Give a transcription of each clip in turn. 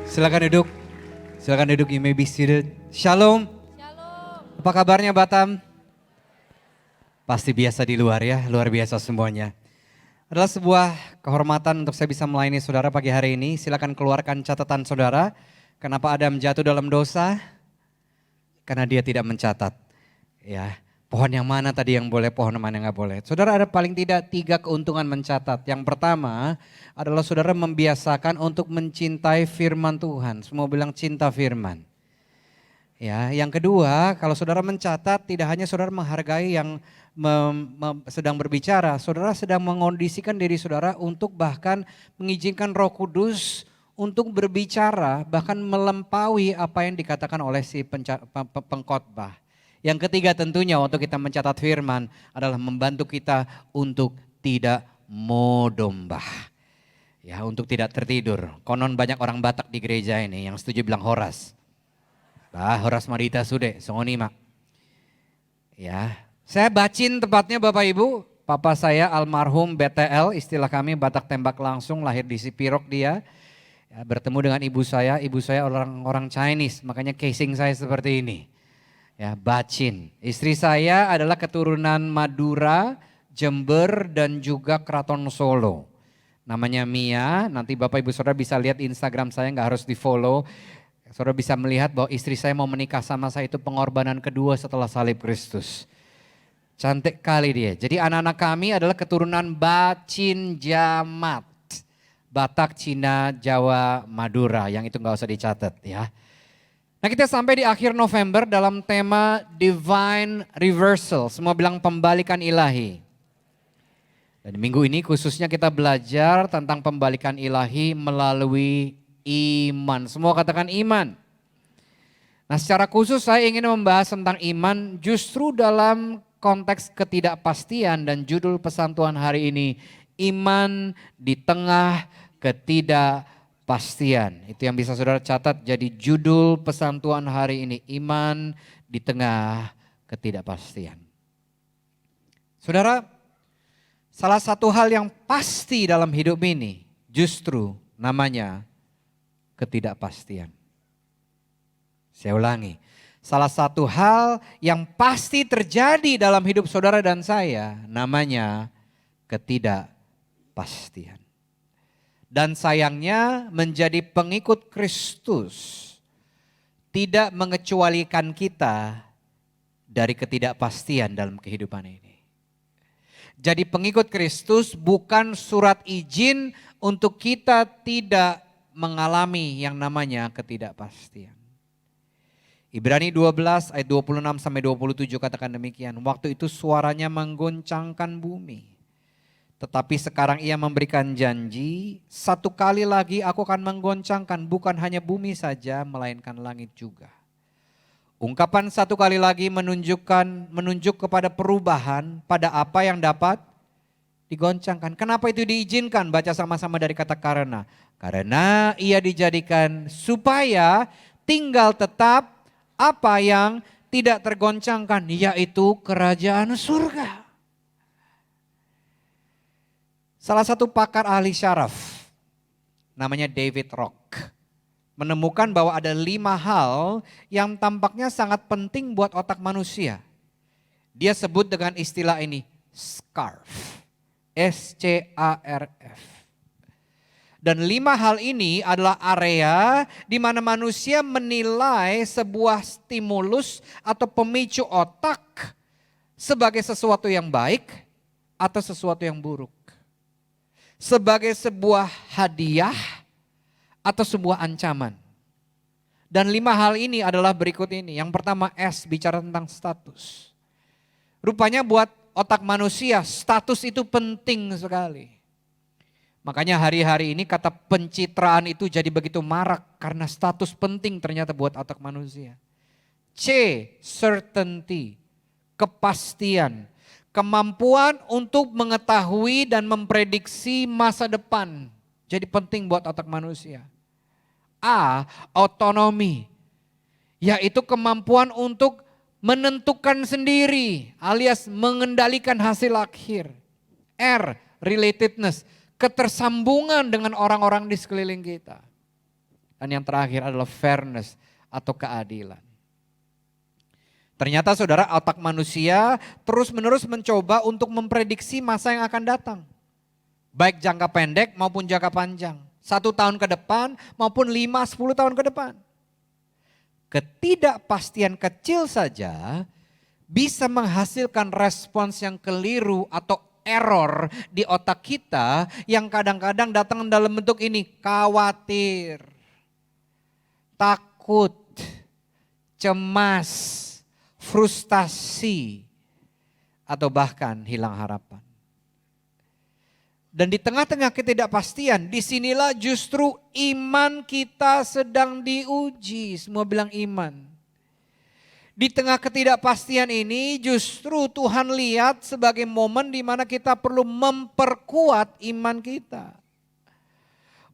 Silakan duduk. Silakan duduk, you may be seated. Shalom. Shalom. Apa kabarnya Batam? Pasti biasa di luar ya, luar biasa semuanya. Adalah sebuah kehormatan untuk saya bisa melayani saudara pagi hari ini. Silakan keluarkan catatan saudara. Kenapa Adam jatuh dalam dosa? Karena dia tidak mencatat. Ya, pohon yang mana tadi yang boleh, pohon yang mana yang nggak boleh. Saudara, ada paling tidak 3 keuntungan mencatat. Yang pertama adalah saudara membiasakan untuk mencintai firman Tuhan. Semua bilang cinta firman. Ya, yang kedua, kalau saudara mencatat, tidak hanya saudara menghargai yang sedang berbicara, saudara sedang mengondisikan diri saudara untuk bahkan mengizinkan Roh Kudus untuk berbicara, bahkan melampaui apa yang dikatakan oleh si pengkhotbah. Yang ketiga tentunya waktu kita mencatat firman adalah membantu kita untuk tidak modombah. Ya, untuk tidak tertidur. Konon banyak orang Batak di gereja ini yang setuju bilang horas. Horas Marita Sude, Songoni mak. Ya, saya bacin tepatnya Bapak Ibu. Papa saya almarhum BTL, istilah kami Batak tembak langsung, lahir di Sipirok dia. Ya, bertemu dengan ibu saya orang Chinese, makanya casing saya seperti ini. Ya, bacin. Istri saya adalah keturunan Madura, Jember dan juga Keraton Solo. Namanya Mia, nanti Bapak Ibu Saudara bisa lihat Instagram saya, nggak harus di follow. Saudara bisa melihat bahwa istri saya mau menikah sama saya itu pengorbanan kedua setelah salib Kristus. Cantik kali dia. Jadi anak-anak kami adalah keturunan Bacin Jamat. Batak, Cina, Jawa, Madura. Yang itu gak usah dicatat ya. Nah, kita sampai di akhir November dalam tema Divine Reversal. Semua bilang pembalikan ilahi. Dan minggu ini khususnya kita belajar tentang pembalikan ilahi melalui iman. Semua katakan iman. Nah, secara khusus saya ingin membahas tentang iman justru dalam konteks ketidakpastian, dan judul pesan Tuhan hari ini, iman di tengah ketidakpastian. Itu yang bisa saudara catat jadi judul pesan Tuhan hari ini, iman di tengah ketidakpastian. Saudara, salah satu hal yang pasti dalam hidup ini justru namanya ketidakpastian. Saya ulangi, salah satu hal yang pasti terjadi dalam hidup saudara dan saya namanya ketidakpastian. Dan sayangnya menjadi pengikut Kristus tidak mengecualikan kita dari ketidakpastian dalam kehidupan ini. Jadi pengikut Kristus bukan surat izin untuk kita tidak mengalami yang namanya ketidakpastian. Ibrani 12 ayat 26 sampai 27 katakan demikian. Waktu itu suaranya menggoncangkan bumi. Tetapi sekarang ia memberikan janji, satu kali lagi aku akan menggoncangkan bukan hanya bumi saja melainkan langit juga. Ungkapan satu kali lagi menunjuk kepada perubahan pada apa yang dapat digoncangkan. Kenapa itu diizinkan? Baca sama-sama dari kata karena. Karena ia dijadikan supaya tinggal tetap apa yang tidak tergoncangkan, yaitu kerajaan surga. Salah satu pakar ahli syaraf, namanya David Rock, menemukan bahwa ada 5 hal yang tampaknya sangat penting buat otak manusia. Dia sebut dengan istilah ini, SCARF. SCARF. Dan 5 hal ini adalah area di mana manusia menilai sebuah stimulus atau pemicu otak sebagai sesuatu yang baik atau sesuatu yang buruk. Sebagai sebuah hadiah atau sebuah ancaman. Dan 5 hal ini adalah berikut ini. Yang pertama S, bicara tentang status. Rupanya buat otak manusia status itu penting sekali. Makanya hari-hari ini kata pencitraan itu jadi begitu marak karena status penting ternyata buat otak manusia. C, certainty, kepastian, kemampuan untuk mengetahui dan memprediksi masa depan. Jadi penting buat otak manusia. A, autonomi, yaitu kemampuan untuk menentukan sendiri alias mengendalikan hasil akhir. R, relatedness, ketersambungan dengan orang-orang di sekeliling kita. Dan yang terakhir adalah fairness atau keadilan. Ternyata saudara, otak manusia terus-menerus mencoba untuk memprediksi masa yang akan datang. Baik jangka pendek maupun jangka panjang. 1 tahun ke depan maupun 5-10 tahun ke depan. Ketidakpastian kecil saja bisa menghasilkan respons yang keliru atau error di otak kita yang kadang-kadang datang dalam bentuk ini, khawatir, takut, cemas, frustasi, atau bahkan hilang harapan. Dan di tengah-tengah ketidakpastian, disinilah justru iman kita sedang diuji. Semua bilang iman. Di tengah ketidakpastian ini justru Tuhan lihat sebagai momen di mana kita perlu memperkuat iman kita.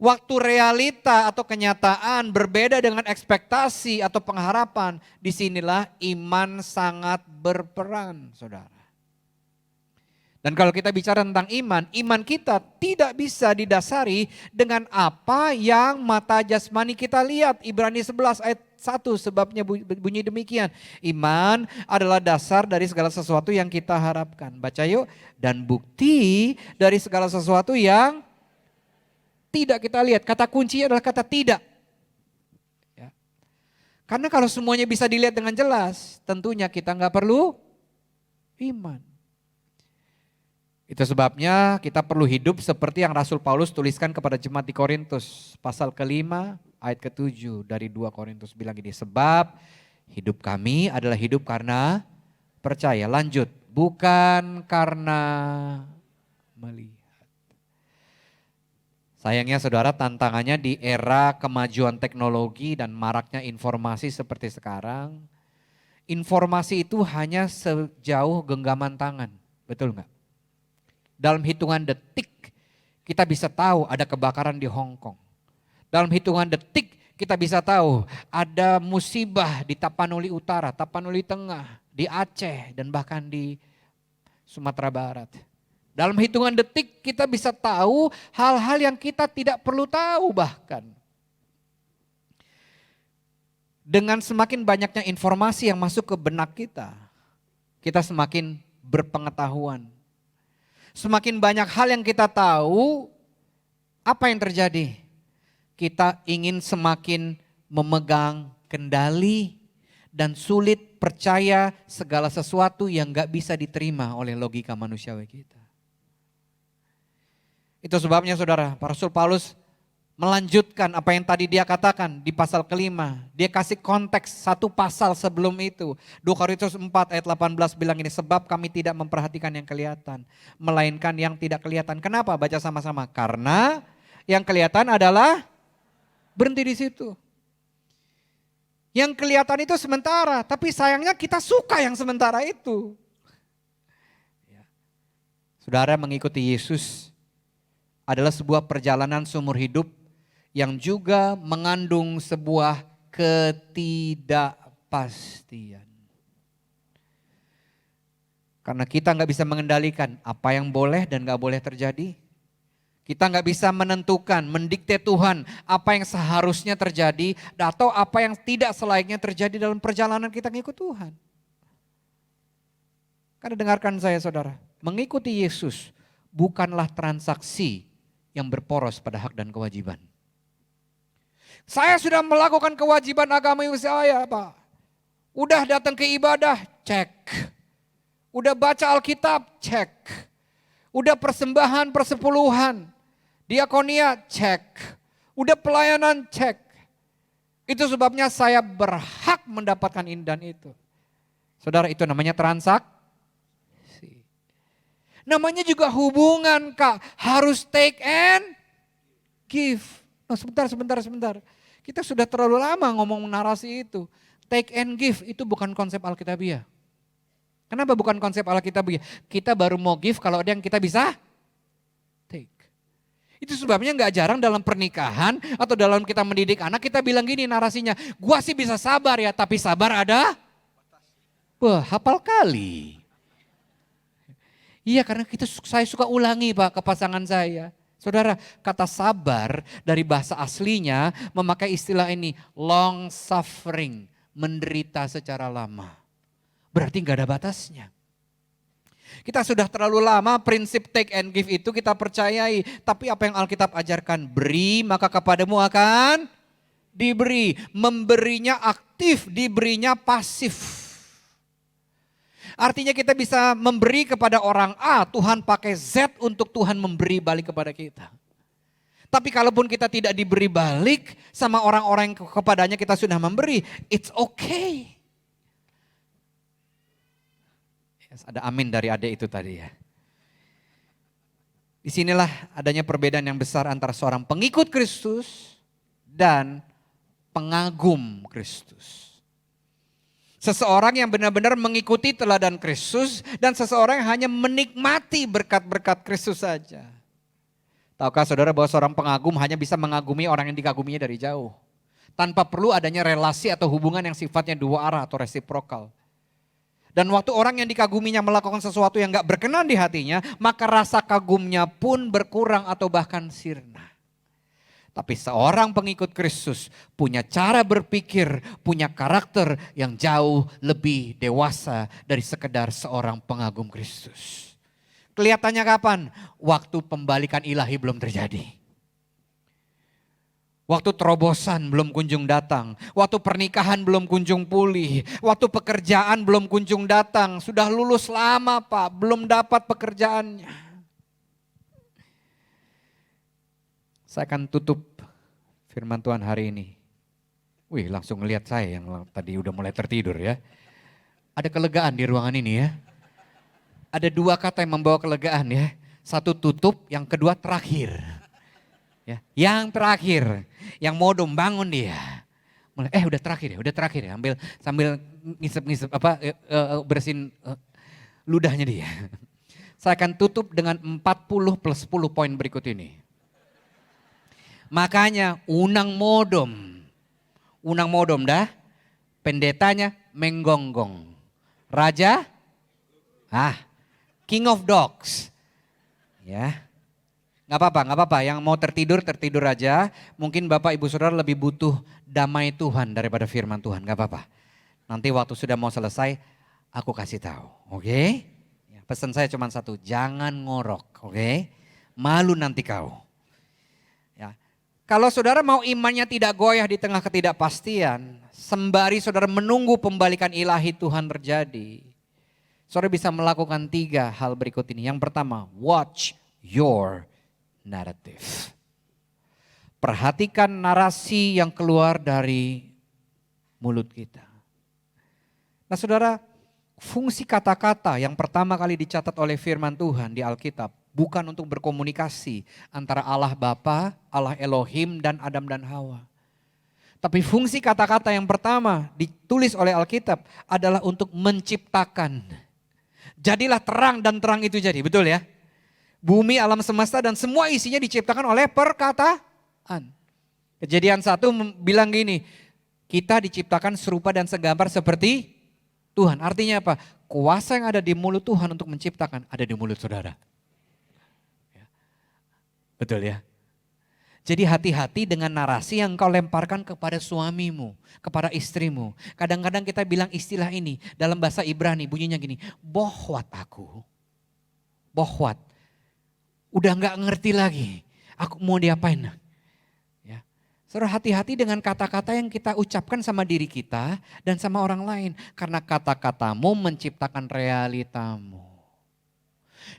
Waktu realita atau kenyataan berbeda dengan ekspektasi atau pengharapan, disinilah iman sangat berperan, saudara. Dan kalau kita bicara tentang iman, iman kita tidak bisa didasari dengan apa yang mata jasmani kita lihat. Ibrani 11 ayat 1 sebabnya bunyi demikian. Iman adalah dasar dari segala sesuatu yang kita harapkan. Baca yuk. Dan bukti dari segala sesuatu yang tidak kita lihat. Kata kunci adalah kata tidak. Ya. Karena kalau semuanya bisa dilihat dengan jelas, tentunya kita nggak perlu iman. Itu sebabnya kita perlu hidup seperti yang Rasul Paulus tuliskan kepada jemaat di Korintus. Pasal ke-5 ayat ke-7 dari 2 Korintus bilang gini. Sebab hidup kami adalah hidup karena percaya. Lanjut. Bukan karena melihat. Sayangnya saudara, tantangannya di era kemajuan teknologi dan maraknya informasi seperti sekarang. Informasi itu hanya sejauh genggaman tangan. Betul nggak? Dalam hitungan detik kita bisa tahu ada kebakaran di Hong Kong. Dalam hitungan detik kita bisa tahu ada musibah di Tapanuli Utara, Tapanuli Tengah, di Aceh dan bahkan di Sumatera Barat. Dalam hitungan detik kita bisa tahu hal-hal yang kita tidak perlu tahu bahkan. Dengan semakin banyaknya informasi yang masuk ke benak kita, kita semakin berpengetahuan. Semakin banyak hal yang kita tahu, apa yang terjadi? Kita ingin semakin memegang kendali dan sulit percaya segala sesuatu yang gak bisa diterima oleh logika manusiawi kita. Itu sebabnya saudara, Rasul Paulus melanjutkan apa yang tadi dia katakan di pasal ke-5. Dia kasih konteks satu pasal sebelum itu. 2 Korintus 4 ayat 18 bilang ini, sebab kami tidak memperhatikan yang kelihatan, melainkan yang tidak kelihatan. Kenapa? Baca sama-sama. Karena yang kelihatan adalah, berhenti di situ. Yang kelihatan itu sementara, tapi sayangnya kita suka yang sementara itu. Saudara, mengikuti Yesus adalah sebuah perjalanan seumur hidup yang juga mengandung sebuah ketidakpastian. Karena kita nggak bisa mengendalikan apa yang boleh dan nggak boleh terjadi. Kita nggak bisa menentukan, mendikte Tuhan apa yang seharusnya terjadi atau apa yang tidak selayaknya terjadi dalam perjalanan kita ngikut Tuhan. Karena dengarkan saya saudara, mengikuti Yesus bukanlah transaksi yang berporos pada hak dan kewajiban. Saya sudah melakukan kewajiban agama saya, Pak. Udah datang ke ibadah, cek. Udah baca Alkitab, cek. Udah persembahan, persepuluhan, diakonia, cek. Udah pelayanan, cek. Itu sebabnya saya berhak mendapatkan ini dan itu. Saudara, itu namanya transaksi. Namanya juga hubungan, Kak. Harus take and give. Oh, sebentar. Kita sudah terlalu lama ngomong narasi itu. Take and give itu bukan konsep Alkitabiah. Kenapa bukan konsep Alkitabiah? Kita baru mau give kalau ada yang kita bisa take. Itu sebabnya gak jarang dalam pernikahan atau dalam kita mendidik anak kita bilang gini narasinya. Gua sih bisa sabar ya, tapi sabar ada. Wah, hafal kali. Iya, karena saya suka ulangi Pak ke pasangan saya. Saudara, kata sabar dari bahasa aslinya memakai istilah ini, long suffering, menderita secara lama. Berarti nggak ada batasnya. Kita sudah terlalu lama prinsip take and give itu kita percayai. Tapi apa yang Alkitab ajarkan, beri maka kepadamu akan diberi. Memberinya aktif, diberinya pasif. Artinya kita bisa memberi kepada orang A, Tuhan pakai Z untuk Tuhan memberi balik kepada kita. Tapi kalaupun kita tidak diberi balik sama orang-orang yang kepadanya kita sudah memberi, it's okay. Yes, ada amin dari adik itu tadi ya. Disinilah adanya perbedaan yang besar antara seorang pengikut Kristus dan pengagum Kristus. Seseorang yang benar-benar mengikuti teladan Kristus dan seseorang yang hanya menikmati berkat-berkat Kristus saja. Tahukah saudara bahwa seorang pengagum hanya bisa mengagumi orang yang dikaguminya dari jauh. Tanpa perlu adanya relasi atau hubungan yang sifatnya dua arah atau resiprokal. Dan waktu orang yang dikaguminya melakukan sesuatu yang gak berkenan di hatinya, maka rasa kagumnya pun berkurang atau bahkan sirna. Tapi seorang pengikut Kristus punya cara berpikir, punya karakter yang jauh lebih dewasa dari sekedar seorang pengagum Kristus. Kelihatannya kapan? Waktu pembalikan ilahi belum terjadi. Waktu terobosan belum kunjung datang. Waktu pernikahan belum kunjung pulih. Waktu pekerjaan belum kunjung datang. Sudah lulus lama Pak, belum dapat pekerjaannya. Saya akan tutup firman Tuhan hari ini. Wih, langsung ngelihat saya yang tadi udah mulai tertidur ya. Ada kelegaan di ruangan ini ya. Ada dua kata yang membawa kelegaan ya. Satu tutup, yang kedua terakhir. Ya, yang terakhir, yang modom bangun dia. Udah terakhir ya. Sambil ngisep-ngisep bersihin ludahnya dia. Saya akan tutup dengan 40 plus 10 poin berikut ini. Makanya unang modom dah, pendetanya menggonggong. Raja, king of dogs. Ya, nggak apa-apa. Yang mau tertidur aja. Mungkin Bapak Ibu Saudara lebih butuh damai Tuhan daripada firman Tuhan, nggak apa-apa. Nanti waktu sudah mau selesai, aku kasih tahu, oke? Ya, pesan saya cuma satu, jangan ngorok, oke? Malu nanti kau. Kalau saudara mau imannya tidak goyah di tengah ketidakpastian, sembari saudara menunggu pembalikan ilahi Tuhan terjadi, saudara bisa melakukan 3 hal berikut ini. Yang pertama, watch your narrative. Perhatikan narasi yang keluar dari mulut kita. Nah saudara, fungsi kata-kata yang pertama kali dicatat oleh firman Tuhan di Alkitab bukan untuk berkomunikasi antara Allah Bapa, Allah Elohim dan Adam dan Hawa. Tapi fungsi kata-kata yang pertama ditulis oleh Alkitab adalah untuk menciptakan. Jadilah terang dan terang itu jadi, betul ya? Bumi, alam semesta dan semua isinya diciptakan oleh perkataan. Kejadian 1 bilang gini, kita diciptakan serupa dan segambar seperti Tuhan. Artinya apa? Kuasa yang ada di mulut Tuhan untuk menciptakan ada di mulut saudara. Betul ya? Jadi hati-hati dengan narasi yang kau lemparkan kepada suamimu, kepada istrimu. Kadang-kadang kita bilang istilah ini dalam bahasa Ibrani bunyinya gini, bohwat aku. Bohwat. Udah gak ngerti lagi, aku mau diapain. Ya. Saudara, hati-hati dengan kata-kata yang kita ucapkan sama diri kita dan sama orang lain. Karena kata-katamu menciptakan realitamu.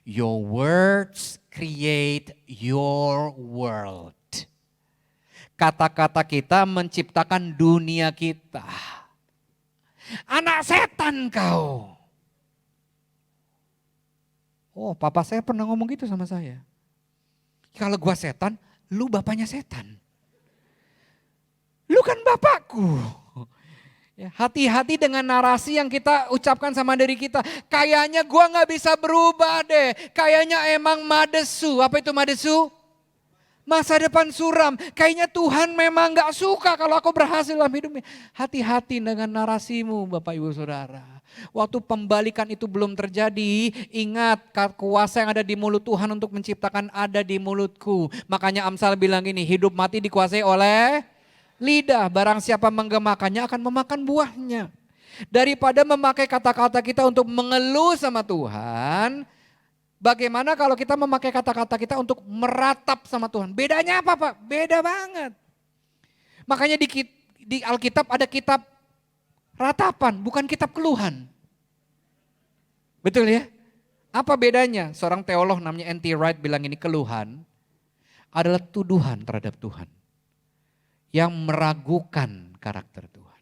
Your words create your world. Kata-kata kita menciptakan dunia kita. Anak setan kau. Oh, papa saya pernah ngomong gitu sama saya. Kalau gua setan, lu bapaknya setan. Lu kan bapakku. Ya, hati-hati dengan narasi yang kita ucapkan sama diri kita. Kayaknya gua gak bisa berubah deh. Kayaknya emang madesu. Apa itu madesu? Masa depan suram. Kayaknya Tuhan memang gak suka kalau aku berhasil dalam hidupnya. Hati-hati dengan narasimu Bapak Ibu Saudara. Waktu pembalikan itu belum terjadi, ingat kuasa yang ada di mulut Tuhan untuk menciptakan ada di mulutku. Makanya Amsal bilang gini, hidup mati dikuasai oleh lidah. Barang siapa menggemakannya akan memakan buahnya. Daripada memakai kata-kata kita untuk mengeluh sama Tuhan, bagaimana kalau kita memakai kata-kata kita untuk meratap sama Tuhan? Bedanya apa Pak? Beda banget. Makanya di Alkitab ada kitab ratapan, bukan kitab keluhan. Betul ya? Apa bedanya? Seorang teolog namanya N.T. Wright bilang ini, keluhan adalah tuduhan terhadap Tuhan yang meragukan karakter Tuhan.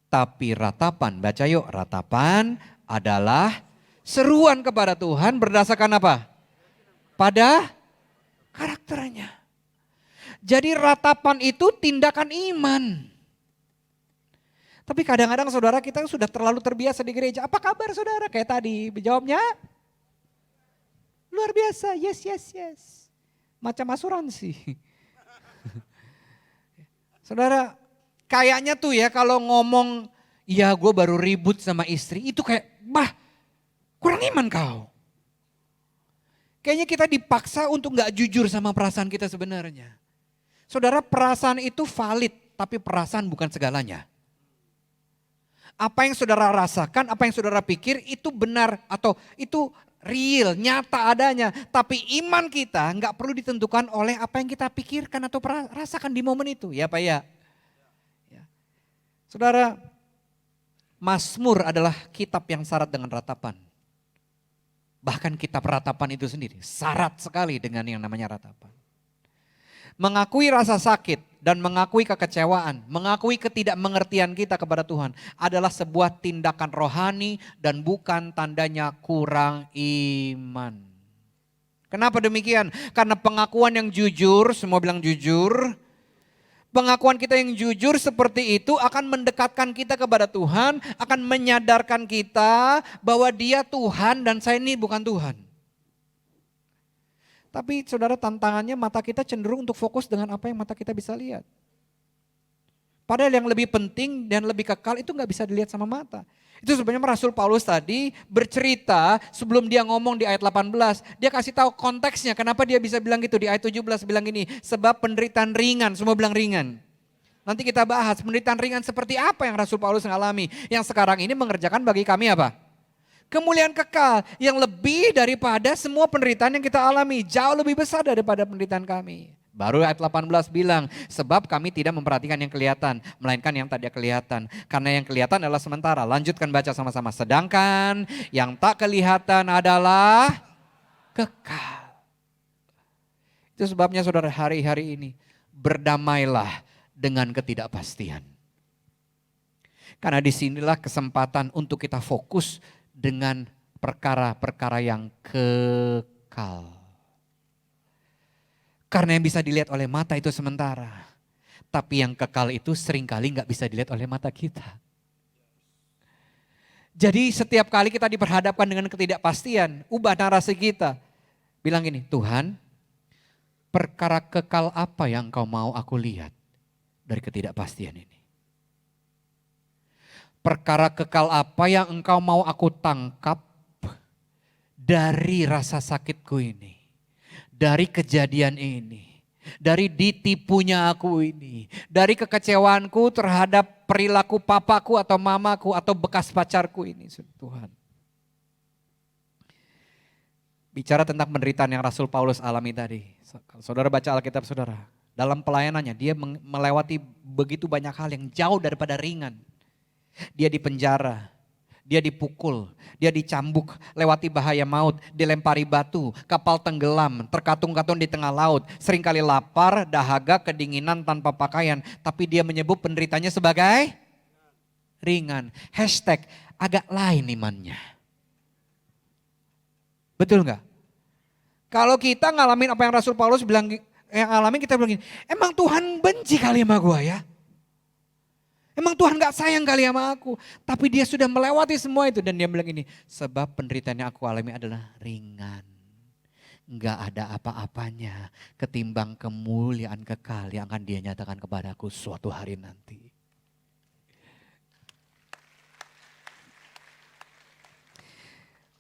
Tapi ratapan, baca yuk, ratapan adalah seruan kepada Tuhan berdasarkan apa? Pada karakternya. Jadi ratapan itu tindakan iman. Tapi kadang-kadang saudara kita sudah terlalu terbiasa di gereja. Apa kabar saudara? Kayak tadi jawabnya luar biasa, yes, yes, yes. Macam asuransi. Saudara, kayaknya tuh ya kalau ngomong, ya gue baru ribut sama istri, itu kayak, kurang iman kau. Kayaknya kita dipaksa untuk gak jujur sama perasaan kita sebenarnya. Saudara, perasaan itu valid, tapi perasaan bukan segalanya. Apa yang saudara rasakan, apa yang saudara pikir itu benar atau itu real, nyata adanya. Tapi iman kita nggak perlu ditentukan oleh apa yang kita pikirkan atau rasakan di momen itu. Ya Pak ya. Saudara, Mazmur adalah kitab yang syarat dengan ratapan. Bahkan kitab ratapan itu sendiri syarat sekali dengan yang namanya ratapan. Mengakui rasa sakit dan mengakui kekecewaan, mengakui ketidakmengertian kita kepada Tuhan adalah sebuah tindakan rohani dan bukan tandanya kurang iman. Kenapa demikian? Karena pengakuan yang jujur, semua bilang jujur. Pengakuan kita yang jujur seperti itu akan mendekatkan kita kepada Tuhan, akan menyadarkan kita bahwa Dia Tuhan dan saya ini bukan Tuhan. Tapi saudara, tantangannya mata kita cenderung untuk fokus dengan apa yang mata kita bisa lihat. Padahal yang lebih penting dan lebih kekal itu gak bisa dilihat sama mata. Itu sebenarnya Rasul Paulus tadi bercerita sebelum dia ngomong di ayat 18. Dia kasih tahu konteksnya kenapa dia bisa bilang gitu. Di ayat 17 bilang gini, sebab penderitaan ringan, semua bilang ringan. Nanti kita bahas penderitaan ringan seperti apa yang Rasul Paulus mengalami. Yang sekarang ini mengerjakan bagi kami apa? Kemuliaan kekal yang lebih daripada semua penderitaan yang kita alami. Jauh lebih besar daripada penderitaan kami. Baru ayat 18 bilang, sebab kami tidak memperhatikan yang kelihatan, melainkan yang tidak kelihatan. Karena yang kelihatan adalah sementara. Lanjutkan baca sama-sama. Sedangkan yang tak kelihatan adalah kekal. Itu sebabnya saudara, hari-hari ini berdamailah dengan ketidakpastian. Karena disinilah kesempatan untuk kita fokus dengan perkara-perkara yang kekal. Karena yang bisa dilihat oleh mata itu sementara. Tapi yang kekal itu seringkali gak bisa dilihat oleh mata kita. Jadi setiap kali kita diperhadapkan dengan ketidakpastian, ubah narasi kita. Bilang gini, Tuhan, perkara kekal apa yang Kau mau aku lihat dari ketidakpastian ini? Perkara kekal apa yang Engkau mau aku tangkap dari rasa sakitku ini, dari kejadian ini, dari ditipunya aku ini, dari kekecewaanku terhadap perilaku papaku atau mamaku atau bekas pacarku ini, Tuhan. Bicara tentang penderitaan yang Rasul Paulus alami tadi. Saudara baca Alkitab saudara, dalam pelayanannya dia melewati begitu banyak hal yang jauh daripada ringan. Dia dipenjara, dia dipukul, dia dicambuk, lewati bahaya maut, dilempari batu, kapal tenggelam, terkatung-katung di tengah laut, seringkali lapar, dahaga, kedinginan tanpa pakaian. Tapi dia menyebut penderitanya sebagai ringan. Hashtag agak lain imannya. Betul gak? Kalau kita ngalamin apa yang Rasul Paulus bilang, yang ngalamin kita bilang gini, emang Tuhan benci kali sama gua ya? Emang Tuhan gak sayang kali sama aku. Tapi dia sudah melewati semua itu. Dan dia bilang ini, sebab penderitaan yang aku alami adalah ringan. Gak ada apa-apanya ketimbang kemuliaan kekal yang akan dia nyatakan kepadaku suatu hari nanti.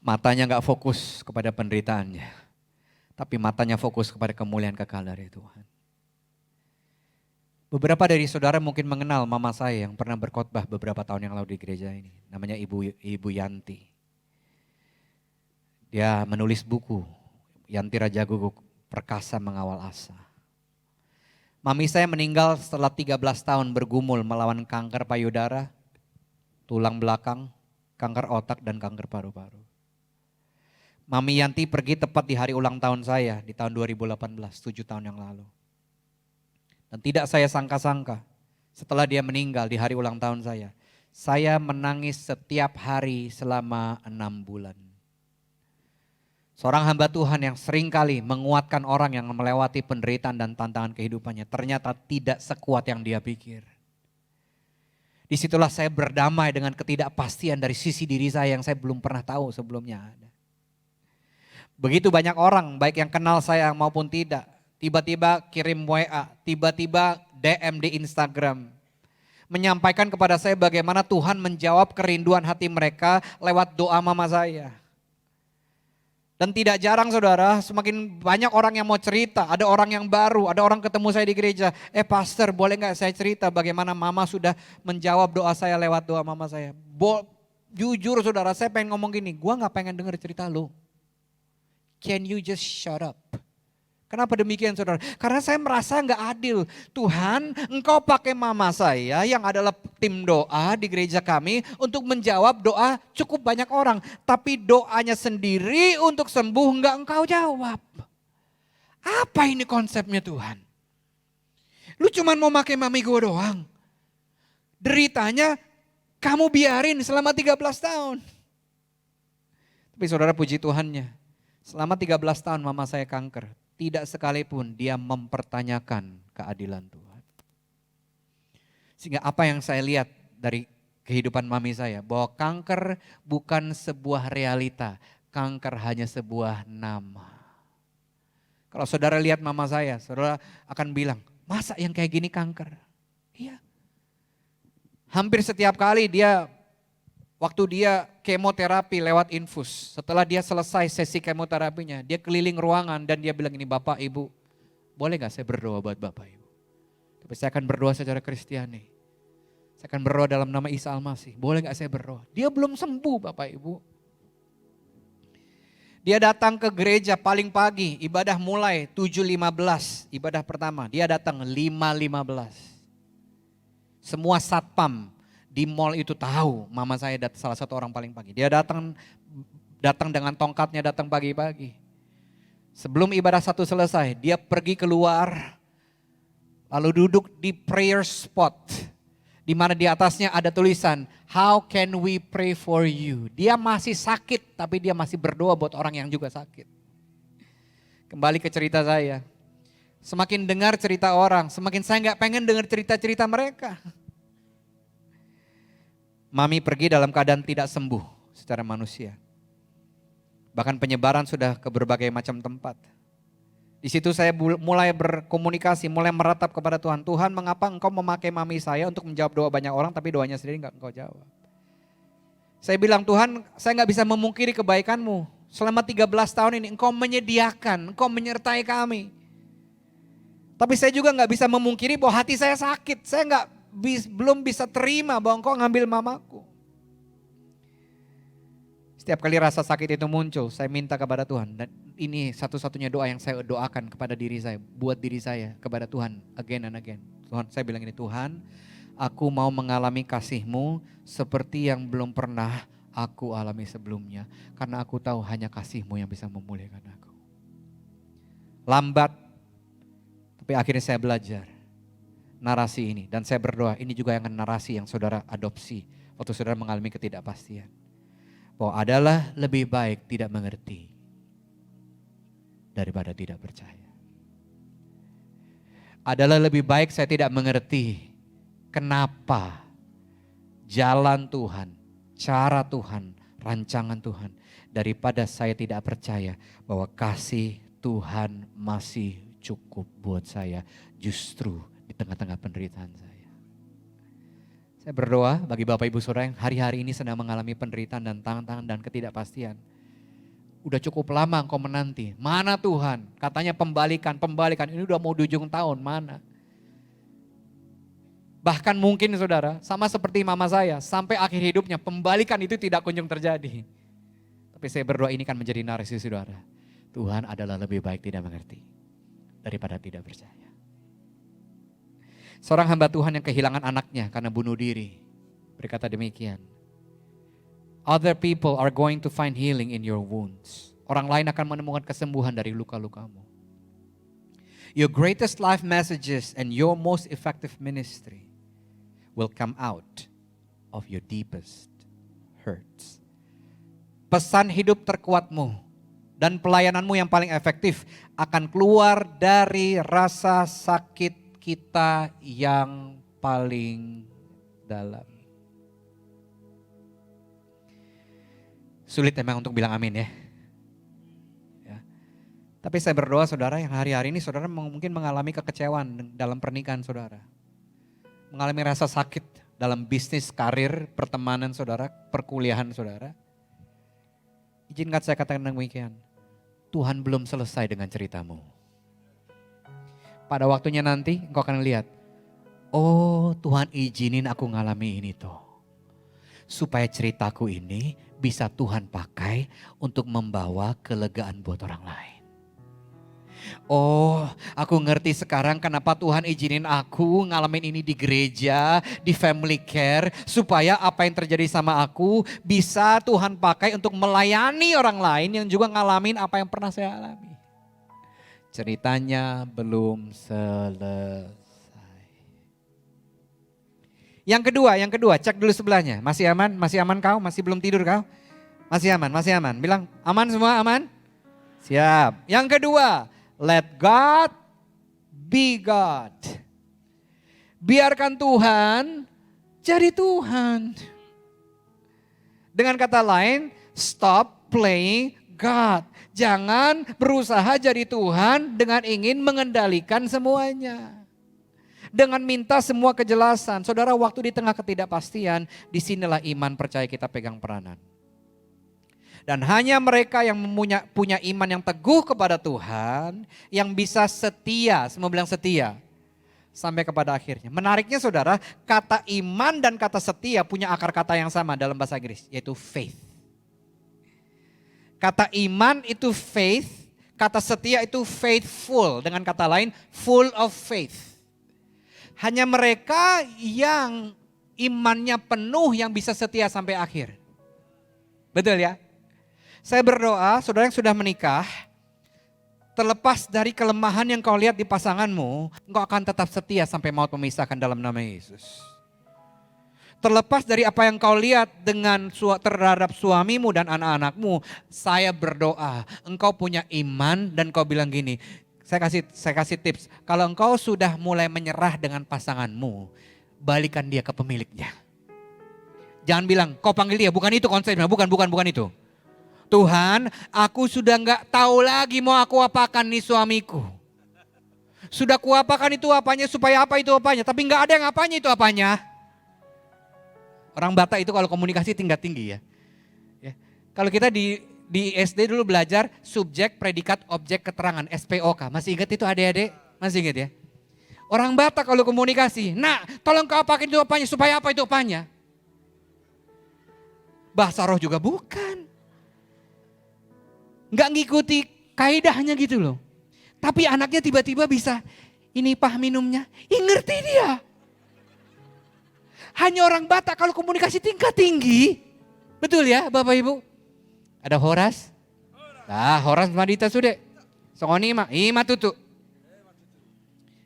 Matanya nggak fokus kepada penderitaannya, tapi matanya fokus kepada kemuliaan kekal dari Tuhan. Beberapa dari saudara mungkin mengenal mama saya yang pernah berkhotbah beberapa tahun yang lalu di gereja ini. Namanya Ibu Yanti. Dia menulis buku, Yanti Raja Guguk, Perkasa Mengawal Asa. Mami saya meninggal setelah 13 tahun bergumul melawan kanker payudara, tulang belakang, kanker otak, dan kanker paru-paru. Mami Yanti pergi tepat di hari ulang tahun saya di tahun 2018, 7 tahun yang lalu. Dan tidak saya sangka-sangka setelah dia meninggal di hari ulang tahun saya menangis setiap hari selama 6 bulan. Seorang hamba Tuhan yang seringkali menguatkan orang yang melewati penderitaan dan tantangan kehidupannya ternyata tidak sekuat yang dia pikir. Disitulah saya berdamai dengan ketidakpastian dari sisi diri saya yang saya belum pernah tahu sebelumnya ada. Begitu banyak orang baik yang kenal saya maupun tidak, tiba-tiba kirim WA, tiba-tiba DM di Instagram. Menyampaikan kepada saya bagaimana Tuhan menjawab kerinduan hati mereka lewat doa mama saya. Dan tidak jarang saudara, semakin banyak orang yang mau cerita, ada orang yang baru, ada orang ketemu saya di gereja. Pastor boleh gak saya cerita bagaimana mama sudah menjawab doa saya lewat doa mama saya. Jujur saudara, saya pengen ngomong gini, gua gak pengen denger cerita lu. Can you just shut up? Kenapa demikian saudara? Karena saya merasa gak adil. Tuhan, engkau pakai mama saya yang adalah tim doa di gereja kami untuk menjawab doa cukup banyak orang. Tapi doanya sendiri untuk sembuh gak engkau jawab. Apa ini konsepnya Tuhan? Lu cuma mau pakai mami gue doang. Deritanya kamu biarin selama 13 tahun. Tapi saudara puji Tuhannya, selama 13 tahun mama saya kanker. Tidak sekalipun dia mempertanyakan keadilan Tuhan. Sehingga apa yang saya lihat dari kehidupan mami saya, bahwa kanker bukan sebuah realita, kanker hanya sebuah nama. Kalau saudara lihat mama saya, saudara akan bilang, masa yang kayak gini kanker? Iya. Hampir setiap kali waktu dia kemoterapi lewat infus, setelah dia selesai sesi kemoterapinya, dia keliling ruangan dan dia bilang ini, Bapak Ibu, boleh gak saya berdoa buat Bapak Ibu? Tapi saya akan berdoa secara Kristiani. Saya akan berdoa dalam nama Isa Al-Masih. Boleh gak saya berdoa? Dia belum sembuh Bapak Ibu. Dia datang ke gereja paling pagi, ibadah mulai 7.15, ibadah pertama. Dia datang 5.15. Semua satpam di mall itu tahu mama saya salah satu orang paling pagi. Dia datang dengan tongkatnya, datang pagi-pagi. Sebelum ibadah satu selesai, dia pergi keluar, lalu duduk di prayer spot, di mana di atasnya ada tulisan, how can we pray for you? Dia masih sakit, tapi dia masih berdoa buat orang yang juga sakit. Kembali ke cerita saya, semakin dengar cerita orang, semakin saya gak pengen dengar cerita-cerita mereka. Mami pergi dalam keadaan tidak sembuh secara manusia. Bahkan penyebaran sudah ke berbagai macam tempat. Di situ saya mulai berkomunikasi, mulai meratap kepada Tuhan. Tuhan, mengapa engkau memakai mami saya untuk menjawab doa banyak orang tapi doanya sendiri enggak engkau jawab. Saya bilang, Tuhan, saya enggak bisa memungkiri kebaikanmu. Selama 13 tahun ini engkau menyediakan, engkau menyertai kami. Tapi saya juga enggak bisa memungkiri bahwa hati saya sakit. Saya belum bisa terima bahwa engkau ngambil mamaku. Setiap kali rasa sakit itu muncul, saya minta kepada Tuhan. Dan ini satu-satunya doa yang saya doakan kepada diri saya, buat diri saya, kepada Tuhan, again and again. Tuhan, saya bilang ini, Tuhan, aku mau mengalami kasih-Mu seperti yang belum pernah aku alami sebelumnya. Karena aku tahu hanya kasih-Mu yang bisa memulihkan aku. Lambat, tapi akhirnya saya belajar narasi ini, dan saya berdoa ini juga yang narasi yang saudara adopsi waktu saudara mengalami ketidakpastian, bahwa adalah lebih baik tidak mengerti daripada tidak percaya. Adalah lebih baik saya tidak mengerti kenapa jalan Tuhan, cara Tuhan, rancangan Tuhan, daripada saya tidak percaya bahwa kasih Tuhan masih cukup buat saya justru di tengah-tengah penderitaan saya. Saya berdoa bagi Bapak Ibu Saudara yang hari-hari ini sedang mengalami penderitaan dan tantangan dan ketidakpastian. Udah cukup lama engkau menanti. Mana Tuhan? Katanya pembalikan. Ini udah mau di ujung tahun, mana? Bahkan mungkin saudara, sama seperti mama saya, sampai akhir hidupnya pembalikan itu tidak kunjung terjadi. Tapi saya berdoa ini kan menjadi narasi saudara. Tuhan adalah lebih baik tidak mengerti daripada tidak percaya. Seorang hamba Tuhan yang kehilangan anaknya karena bunuh diri berkata demikian. Other people are going to find healing in your wounds. Orang lain akan menemukan kesembuhan dari luka-lukamu. Your greatest life messages and your most effective ministry will come out of your deepest hurts. Pesan hidup terkuatmu dan pelayananmu yang paling efektif akan keluar dari rasa sakit kita yang paling dalam. Sulit memang untuk bilang amin ya. Tapi saya berdoa saudara yang hari-hari ini saudara mungkin mengalami kekecewaan dalam pernikahan saudara. Mengalami rasa sakit dalam bisnis, karir, pertemanan saudara, perkuliahan saudara. Izinkan saya katakan demikian. Tuhan belum selesai dengan ceritamu. Pada waktunya nanti engkau akan lihat. Oh Tuhan izinin aku ngalami ini toh. Supaya ceritaku ini bisa Tuhan pakai untuk membawa kelegaan buat orang lain. Oh, aku ngerti sekarang kenapa Tuhan izinin aku ngalamin ini di gereja, di family care. Supaya apa yang terjadi sama aku bisa Tuhan pakai untuk melayani orang lain yang juga ngalamin apa yang pernah saya alami. Ceritanya belum selesai. Yang kedua, cek dulu sebelahnya. Masih aman? Masih aman kau? Masih belum tidur kau? Masih aman. Bilang aman semua, aman? Siap. Yang kedua, let God be God. Biarkan Tuhan jadi Tuhan. Dengan kata lain, stop playing God. Jangan berusaha jadi Tuhan dengan ingin mengendalikan semuanya. Dengan minta semua kejelasan. Saudara, waktu di tengah ketidakpastian, disinilah iman percaya kita pegang peranan. Dan hanya mereka yang punya iman yang teguh kepada Tuhan, yang bisa setia, semua bilang setia, sampai kepada akhirnya. Menariknya saudara, kata iman dan kata setia punya akar kata yang sama dalam bahasa Inggris, yaitu faith. Kata iman itu faith, kata setia itu faithful, dengan kata lain full of faith. Hanya mereka yang imannya penuh yang bisa setia sampai akhir. Betul ya? Saya berdoa, saudara yang sudah menikah, terlepas dari kelemahan yang kau lihat di pasanganmu, engkau akan tetap setia sampai maut memisahkan dalam nama Yesus. Terlepas dari apa yang kau lihat dengan terhadap suamimu dan anak-anakmu, saya berdoa, engkau punya iman dan kau bilang gini, saya kasih tips, kalau engkau sudah mulai menyerah dengan pasanganmu, balikan dia ke pemiliknya. Jangan bilang, kau panggil dia, bukan itu konsepnya, bukan itu. Tuhan, aku sudah gak tahu lagi mau aku apakan nih suamiku. Sudah kuapakan itu apanya, supaya apa itu apanya, tapi gak ada yang apanya itu apanya. Orang Batak itu kalau komunikasi tingkat tinggi ya. Kalau kita di SD dulu belajar subjek, predikat, objek, keterangan, SPOK. Masih ingat itu adik-adik? Masih ingat ya? Orang Batak kalau komunikasi, nah tolong kau apakan itu apanya, supaya apa itu apanya. Bahasa roh juga bukan. Nggak ngikuti kaidahnya gitu loh. Tapi anaknya tiba-tiba bisa, ini pah minumnya, ngerti dia. Hanya orang Batak kalau komunikasi tingkat tinggi. Betul ya Bapak Ibu? Ada Horas? Nah Horas Madita sudah. Songoni ima tutu.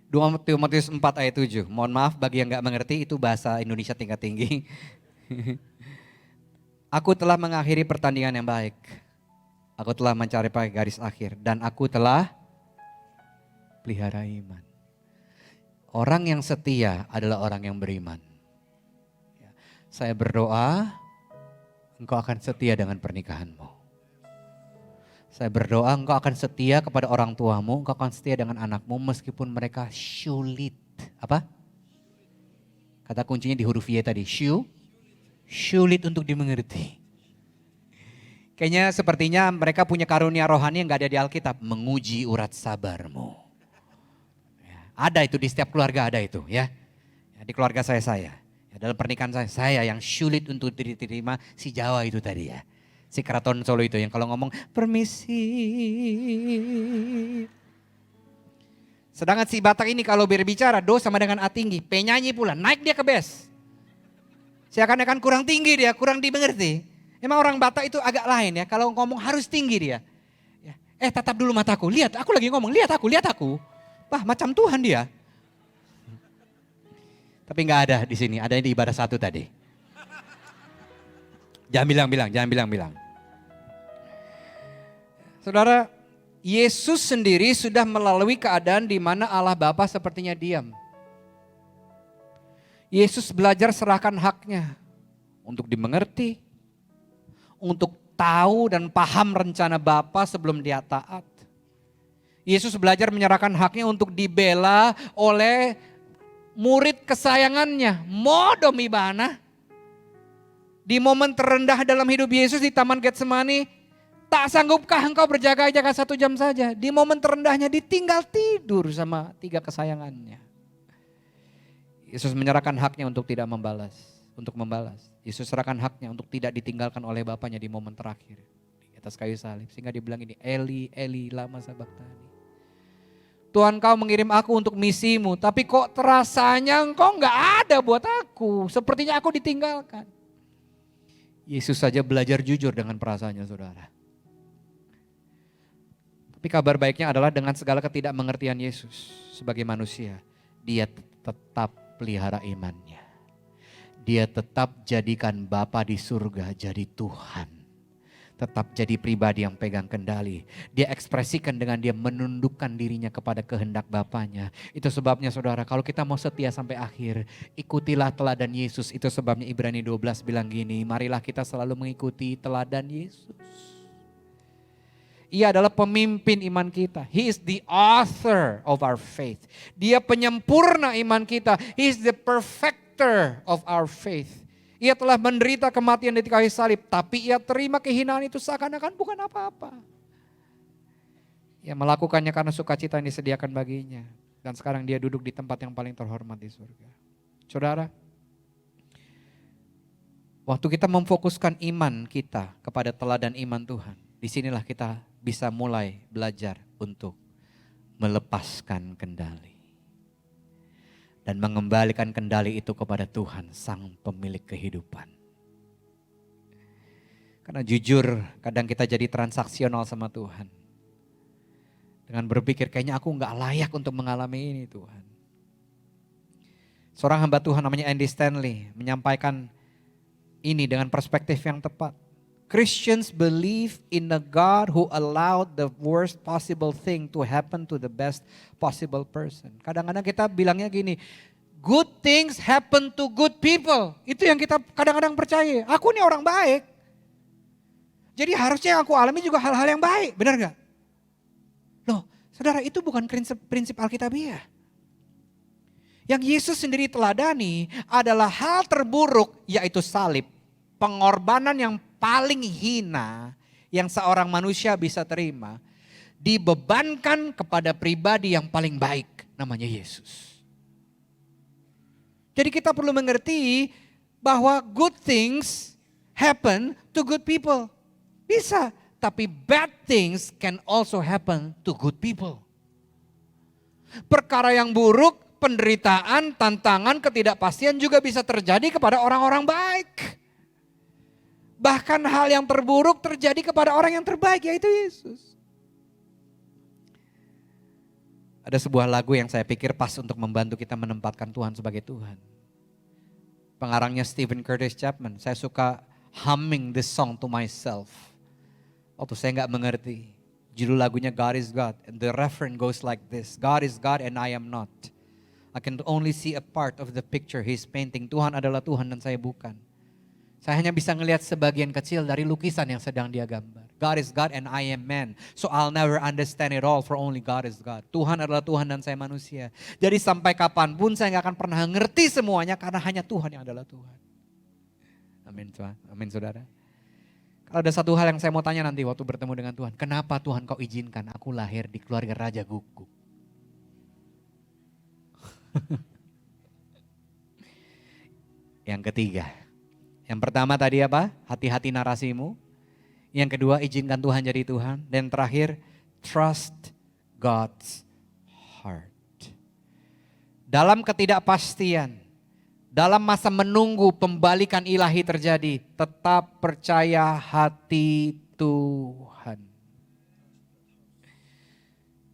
2 Timotius 4 ayat 7. Mohon maaf bagi yang gak mengerti itu bahasa Indonesia tingkat tinggi. Aku telah mengakhiri pertandingan yang baik. Aku telah mencari garis akhir. Dan aku telah pelihara iman. Orang yang setia adalah orang yang beriman. Saya berdoa, engkau akan setia dengan pernikahanmu. Saya berdoa engkau akan setia kepada orang tuamu, engkau akan setia dengan anakmu meskipun mereka sulit. Apa? Kata kuncinya di huruf Y tadi, sulit untuk dimengerti. Kayaknya sepertinya mereka punya karunia rohani yang gak ada di Alkitab. Menguji urat sabarmu. Ya, ada itu di setiap keluarga ada itu ya. Ya, di keluarga saya. Ya, dalam pernikahan saya yang sulit untuk diterima si Jawa itu tadi ya. Si Keraton Solo itu yang kalau ngomong permisi. Sedangkan si Batak ini kalau berbicara do sama dengan A tinggi. Penyanyi pula naik dia ke bes. Seakan-akan kurang tinggi dia, kurang dimengerti. Emang orang Batak itu agak lain ya, kalau ngomong harus tinggi dia. Ya, tatap dulu mataku, lihat aku lagi ngomong, lihat aku. Wah macam Tuhan dia. Tapi nggak ada di sini, ada di ibadah satu tadi. Jangan bilang. Saudara, Yesus sendiri sudah melalui keadaan di mana Allah Bapa sepertinya diam. Yesus belajar serahkan haknya untuk dimengerti, untuk tahu dan paham rencana Bapa sebelum dia taat. Yesus belajar menyerahkan haknya untuk dibela oleh murid kesayangannya. Modom ibana. Di momen terendah dalam hidup Yesus di Taman Getsemani, tak sanggupkah engkau berjaga-jaga 1 jam saja? Di momen terendahnya ditinggal tidur sama 3 kesayangannya. Yesus menyerahkan haknya untuk tidak membalas. Yesus serahkan haknya untuk tidak ditinggalkan oleh Bapaknya di momen terakhir. Di atas kayu salib. Sehingga dibilang ini, Eli, Eli, lama sabachthani. Tuhan kau mengirim aku untuk misimu. Tapi kok terasanya engkau gak ada buat aku. Sepertinya aku ditinggalkan. Yesus saja belajar jujur dengan perasaannya saudara. Tapi kabar baiknya adalah dengan segala ketidakmengertian Yesus sebagai manusia. Dia tetap pelihara imannya. Dia tetap jadikan Bapa di surga jadi Tuhan. Tetap jadi pribadi yang pegang kendali. Dia ekspresikan dengan dia menundukkan dirinya kepada kehendak Bapanya. Itu sebabnya saudara, kalau kita mau setia sampai akhir, ikutilah teladan Yesus. Itu sebabnya Ibrani 12 bilang gini, marilah kita selalu mengikuti teladan Yesus. Ia adalah pemimpin iman kita. He is the author of our faith. Dia penyempurna iman kita. He is the perfecter of our faith. Ia telah menderita kematian di kayu salib. Tapi ia terima kehinaan itu seakan-akan bukan apa-apa. Ia melakukannya karena sukacita yang disediakan baginya. Dan sekarang dia duduk di tempat yang paling terhormat di surga. Saudara, waktu kita memfokuskan iman kita kepada teladan iman Tuhan. Disinilah kita bisa mulai belajar untuk melepaskan kendali. Dan mengembalikan kendali itu kepada Tuhan, sang pemilik kehidupan. Karena jujur kadang kita jadi transaksional sama Tuhan. Dengan berpikir kayaknya aku gak layak untuk mengalami ini Tuhan. Seorang hamba Tuhan namanya Andy Stanley menyampaikan ini dengan perspektif yang tepat. Christians believe in a God who allowed the worst possible thing to happen to the best possible person. Kadang-kadang kita bilangnya gini, good things happen to good people. Itu yang kita kadang-kadang percaya. Aku ini orang baik. Jadi harusnya yang aku alami juga hal-hal yang baik, benar gak? Loh, saudara itu bukan prinsip Alkitabiah. Yang Yesus sendiri teladani adalah hal terburuk yaitu salib. Pengorbanan yang paling hina yang seorang manusia bisa terima dibebankan kepada pribadi yang paling baik namanya Yesus. Jadi kita perlu mengerti bahwa good things happen to good people. Bisa, tapi bad things can also happen to good people. Perkara yang buruk, penderitaan, tantangan, ketidakpastian juga bisa terjadi kepada orang-orang baik. Bahkan hal yang terburuk terjadi kepada orang yang terbaik, yaitu Yesus. Ada sebuah lagu yang saya pikir pas untuk membantu kita menempatkan Tuhan sebagai Tuhan. Pengarangnya Stephen Curtis Chapman. Saya suka humming this song to myself. Waktu saya gak mengerti. Judul lagunya God is God. And the refrain goes like this. God is God and I am not. I can only see a part of the picture He's painting. Tuhan adalah Tuhan dan saya bukan. Saya hanya bisa ngelihat sebagian kecil dari lukisan yang sedang dia gambar. God is God and I am man. So I'll never understand it all for only God is God. Tuhan adalah Tuhan dan saya manusia. Jadi sampai kapanpun saya gak akan pernah ngerti semuanya karena hanya Tuhan yang adalah Tuhan. Amin Tuhan, amin saudara. Kalau ada satu hal yang saya mau tanya nanti waktu bertemu dengan Tuhan. Kenapa Tuhan kau izinkan aku lahir di keluarga Raja Guguk? Yang ketiga. Yang pertama tadi apa? Hati-hati narasimu. Yang kedua, izinkan Tuhan jadi Tuhan. Dan terakhir, trust God's heart. Dalam ketidakpastian, dalam masa menunggu pembalikan ilahi terjadi, tetap percaya hati Tuhan.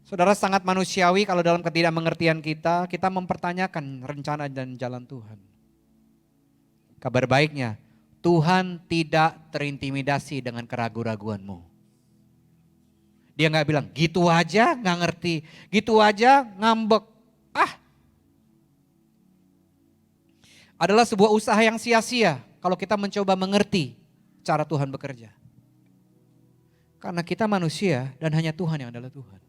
Saudara, sangat manusiawi kalau dalam ketidakmengertian kita mempertanyakan rencana dan jalan Tuhan. Kabar baiknya, Tuhan tidak terintimidasi dengan keraguan-raguanmu. Dia nggak bilang, gitu aja nggak ngerti, gitu aja ngambek. Adalah sebuah usaha yang sia-sia kalau kita mencoba mengerti cara Tuhan bekerja. Karena kita manusia dan hanya Tuhan yang adalah Tuhan.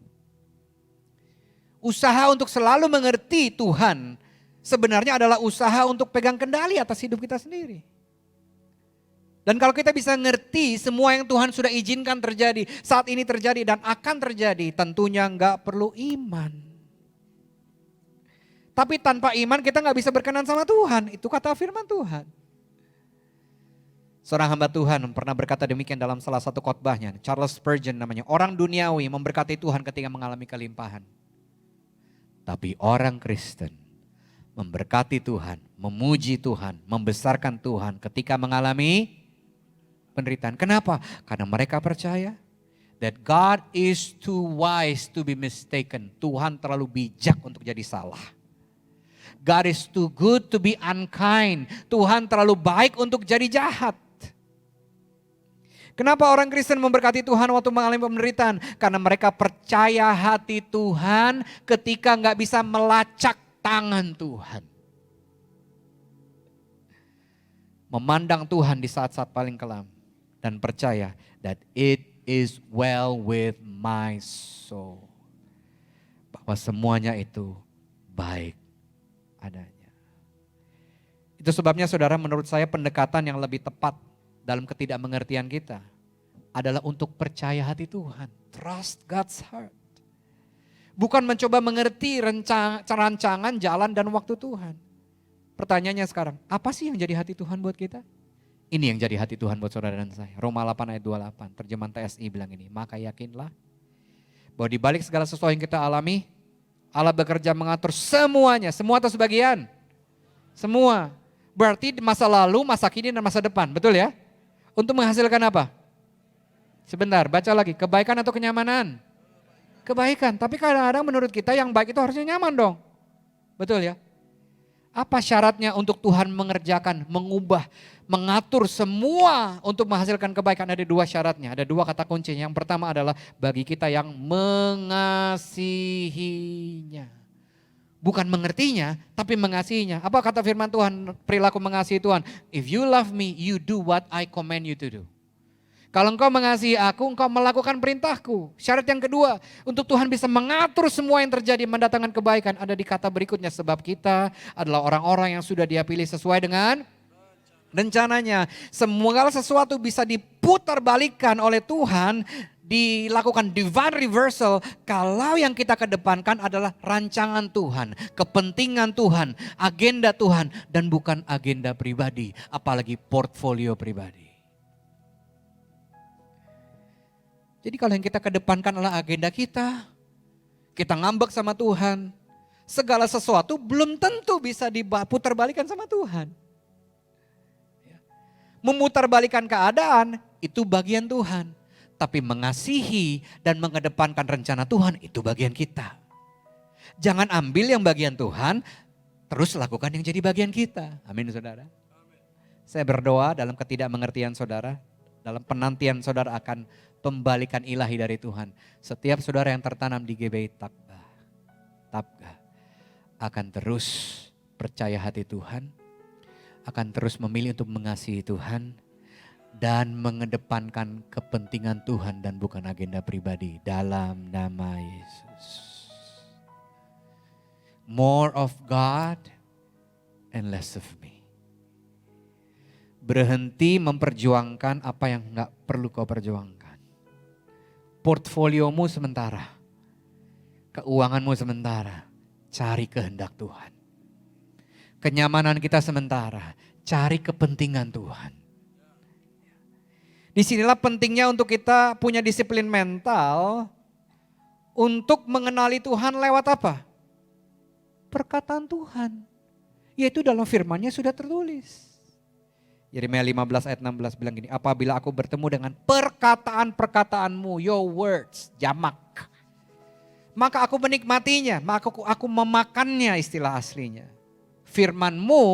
Usaha untuk selalu mengerti Tuhan sebenarnya adalah usaha untuk pegang kendali atas hidup kita sendiri. Dan kalau kita bisa ngerti semua yang Tuhan sudah izinkan terjadi, saat ini terjadi dan akan terjadi, tentunya nggak perlu iman. Tapi tanpa iman kita nggak bisa berkenan sama Tuhan. Itu kata firman Tuhan. Seorang hamba Tuhan pernah berkata demikian dalam salah satu khotbahnya. Charles Spurgeon namanya. Orang duniawi memberkati Tuhan ketika mengalami kelimpahan. Tapi orang Kristen memberkati Tuhan, memuji Tuhan, membesarkan Tuhan ketika mengalami penderitaan. Kenapa? Karena mereka percaya that God is too wise to be mistaken. Tuhan terlalu bijak untuk jadi salah. God is too good to be unkind. Tuhan terlalu baik untuk jadi jahat. Kenapa orang Kristen memberkati Tuhan waktu mengalami penderitaan? Karena mereka percaya hati Tuhan ketika nggak bisa melacak tangan Tuhan. Memandang Tuhan di saat-saat paling kelam. Dan percaya that it is well with my soul. Bahwa semuanya itu baik adanya. Itu sebabnya saudara, menurut saya pendekatan yang lebih tepat dalam ketidakmengertian kita adalah untuk percaya hati Tuhan. Trust God's heart. Bukan mencoba mengerti rancangan, jalan dan waktu Tuhan. Pertanyaannya sekarang, apa sih yang jadi hati Tuhan buat kita? Ini yang jadi hati Tuhan buat saudara dan saya. Roma 8 ayat 28, terjemahan TSI bilang ini. Maka yakinlah bahwa di balik segala sesuatu yang kita alami, Allah bekerja mengatur semuanya. Semua atau sebagian? Semua. Berarti masa lalu, masa kini, dan masa depan. Betul ya? Untuk menghasilkan apa? Sebentar, baca lagi. Kebaikan atau kenyamanan? Kebaikan. Tapi kadang-kadang menurut kita yang baik itu harusnya nyaman dong. Betul ya? Apa syaratnya untuk Tuhan mengerjakan, mengubah, mengatur semua untuk menghasilkan kebaikan? Ada dua syaratnya, ada dua kata kuncinya. Yang pertama adalah bagi kita yang mengasihinya. Bukan mengertinya, tapi mengasihinya. Apa kata firman Tuhan, perilaku mengasihi Tuhan? If you love me, you do what I command you to do. Kalau engkau mengasihi aku, engkau melakukan perintahku. Syarat yang kedua, untuk Tuhan bisa mengatur semua yang terjadi, mendatangkan kebaikan, ada di kata berikutnya. Sebab kita adalah orang-orang yang sudah Dia pilih sesuai dengan rencananya. Segala sesuatu bisa diputarbalikkan oleh Tuhan, dilakukan divine reversal kalau yang kita kedepankan adalah rancangan Tuhan, kepentingan Tuhan, agenda Tuhan, dan bukan agenda pribadi, apalagi portfolio pribadi. Jadi kalau yang kita kedepankan adalah agenda kita ngambek sama Tuhan, segala sesuatu belum tentu bisa diputarbalikkan sama Tuhan. Memutarbalikan keadaan itu bagian Tuhan. Tapi mengasihi dan mengedepankan rencana Tuhan itu bagian kita. Jangan ambil yang bagian Tuhan, terus lakukan yang jadi bagian kita. Amin saudara. Saya berdoa dalam ketidakmengertian saudara, dalam penantian saudara akan pembalikan ilahi dari Tuhan. Setiap saudara yang tertanam di GBI Tabgha akan terus percaya hati Tuhan, akan terus memilih untuk mengasihi Tuhan, dan mengedepankan kepentingan Tuhan dan bukan agenda pribadi dalam nama Yesus. More of God and less of me. Berhenti memperjuangkan apa yang gak perlu kau perjuangkan. Portfoliomu sementara. Keuanganmu sementara. Cari kehendak Tuhan. Kenyamanan kita sementara. Cari kepentingan Tuhan. Disinilah pentingnya untuk kita punya disiplin mental untuk mengenali Tuhan lewat apa? Perkataan Tuhan. Yaitu dalam firman-Nya sudah tertulis. Yeremia 15 ayat 16 bilang gini, apabila aku bertemu dengan perkataan-perkataanmu, your words, jamak. Maka aku menikmatinya, maka aku memakannya istilah aslinya. Firman-Mu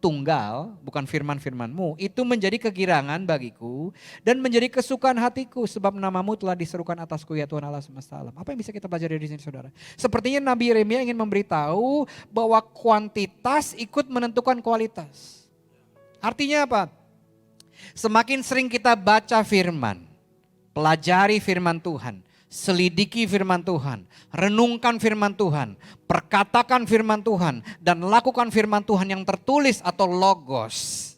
tunggal, bukan firman-firman-Mu, itu menjadi kegirangan bagiku dan menjadi kesukaan hatiku sebab nama-Mu telah diserukan atasku ya Tuhan Allah semesta alam. Apa yang bisa kita pelajari dari sini saudara? Sepertinya Nabi Yeremia ingin memberitahu bahwa kuantitas ikut menentukan kualitas. Artinya apa? Semakin sering kita baca firman, pelajari firman Tuhan, selidiki firman Tuhan, renungkan firman Tuhan, perkatakan firman Tuhan, dan lakukan firman Tuhan yang tertulis atau logos.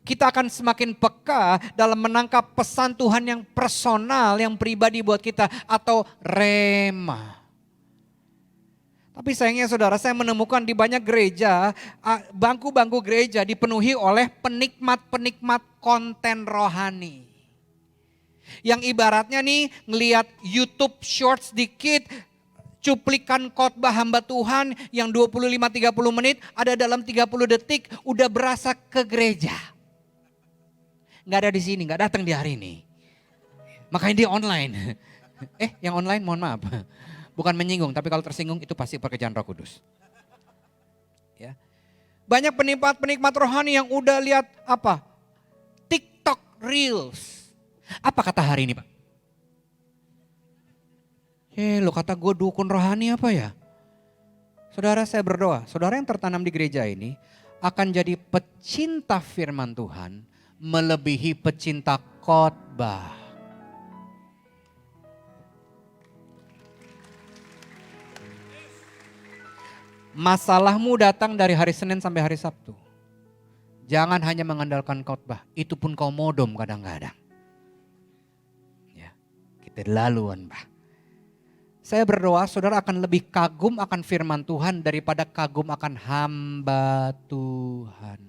Kita akan semakin peka dalam menangkap pesan Tuhan yang personal, yang pribadi buat kita atau rema. Tapi sayangnya saudara, saya menemukan di banyak gereja, bangku-bangku gereja dipenuhi oleh penikmat-penikmat konten rohani. Yang ibaratnya nih ngelihat YouTube shorts dikit, cuplikan khotbah hamba Tuhan yang 25-30 menit ada dalam 30 detik udah berasa ke gereja. Gak ada di sini, gak datang di hari ini. Makanya dia online. Yang online mohon maaf. Bukan menyinggung, tapi kalau tersinggung itu pasti pekerjaan Roh Kudus. Ya. Banyak penikmat rohani yang udah lihat apa? TikTok Reels. Apa kata hari ini Pak? Lo kata gue dukun rohani apa ya? Saudara saya berdoa, saudara yang tertanam di gereja ini akan jadi pecinta firman Tuhan melebihi pecinta khotbah. Masalahmu datang dari hari Senin sampai hari Sabtu. Jangan hanya mengandalkan khotbah, itu pun kau modom kadang-kadang. Terlaluan Pak. Saya berdoa saudara akan lebih kagum akan firman Tuhan daripada kagum akan hamba Tuhan.